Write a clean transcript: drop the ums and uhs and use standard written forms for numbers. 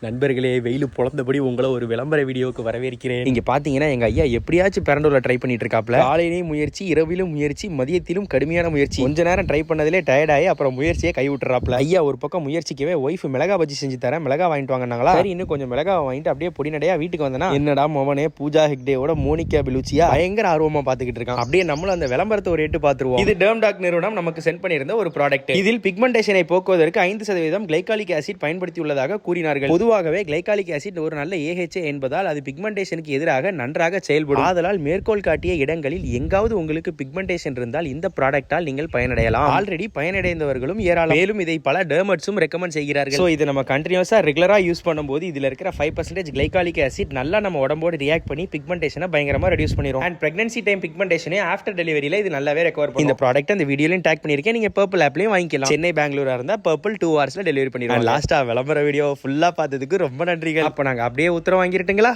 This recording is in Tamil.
நண்பர்களே, வெயில் பொழந்தபடி உங்களை ஒரு விளம்பர வீடியோவுக்கு வரவேற்கிறேன். இங்க பாத்தீங்கன்னா எங்க ஐயா எப்படியாச்சும் பெரண்டூர்ல ட்ரை பண்ணிட்டு இருக்காப்ல. காலையிலேயும் முயற்சி, இரவிலும் முயற்சி, மதியத்திலும் கடுமையான முயற்சி. கொஞ்ச நேரம் ட்ரை பண்ணதிலே டயர்ட் ஆகி அப்புறம் முயற்சியை கை விட்டுறாப்ல. ஐயா ஒரு பக்கம் முயற்சிக்கவே ஒய்ஃப் மிளகா பஜ்ஜி செஞ்சு தரேன், மிளகா வாங்கிட்டு வாங்கினாங்களா. சரி, இன்னும் கொஞ்சம் மிளகா வாங்கிட்டு அப்படியே பொடி நடையா வீட்டுக்கு வந்தனா, என்னடா மோவனே பூஜா ஹெக்டேவோட மோனிகா பெலூச்சியா பயங்கர ஆர்வமா பாத்துக்கிட்டு இருக்கான். அப்படியே நம்மளும் அந்த விளம்பரத்தை ஒரு எட்டு பாத்துருவோம். இது டெர்ம்டாக் நிறுவனம் நமக்கு சென்ட் பண்ணியிருந்த ஒரு ப்ராடக்ட். இதில் பிக்மெண்டேஷனை போக்குவதற்கு 5% கிளைகாலிக் ஆசிட் பயன்படுத்தியுள்ளதாக கூறினார்கள். பொதுவாகவே கிளைகாலிக் ஆசிட் ஒரு நல்ல AHA என்பதால் அது பிக்மெண்டேஷனுக்கு எதிராக நன்றாக செயல்படும். ஆதலால் மேற்கோள் காட்டிய இடங்களில் எங்காவது உங்களுக்கு பிக்மெண்டேஷன் இருந்தால் இந்த ப்ராடக்டால் நீங்கள் பயனடையலாம். ஆல்ரெடி பயனடைந்தவர்களும் ஏராளம். மேலும் இதை பல டெர்மட்ஸும் ரெக்கமெண்ட் செய்கிறார்கள். சோ இதை நம்ம கண்டினியூஸா ரெகுலரா யூஸ் பண்ணும்போது இதுல இருக்கிற 5% கிளைகாலிக் ஆசிட் நல்லா நம்ம உடம்போடு ரியாக்ட் பண்ணி பிக்மெண்டேஷனை பயங்கரமா ரெடியூஸ் பண்ணிரும். அண்ட் பிரெக்னன்சி டைம் பிக்மெண்டேஷனை ஆஃப்டர் டெலிவரியில இது நல்லாவே ரெக்கவர் பண்ணும். இந்த ப்ராடக்ட் அந்த வீடியோலயும் டேக் பண்ணிருக்கேன். நீங்க பர்பிள் ஆப்லயும் வாங்கிக்கலாம். சென்னை பெங்களூரா இருந்தா பர்பிள் 2 ஹவர்ஸ்ல டெலிவரி பண்ணிடுவாங்க. லாஸ்டா விளம்பர வீடியோ ஃபுல்லா பார்த்ததுக்கு ரொம்ப நன்றிகள். அப்ப நாங்க அப்படியே உத்தரவு வாங்கிட்டுங்களா?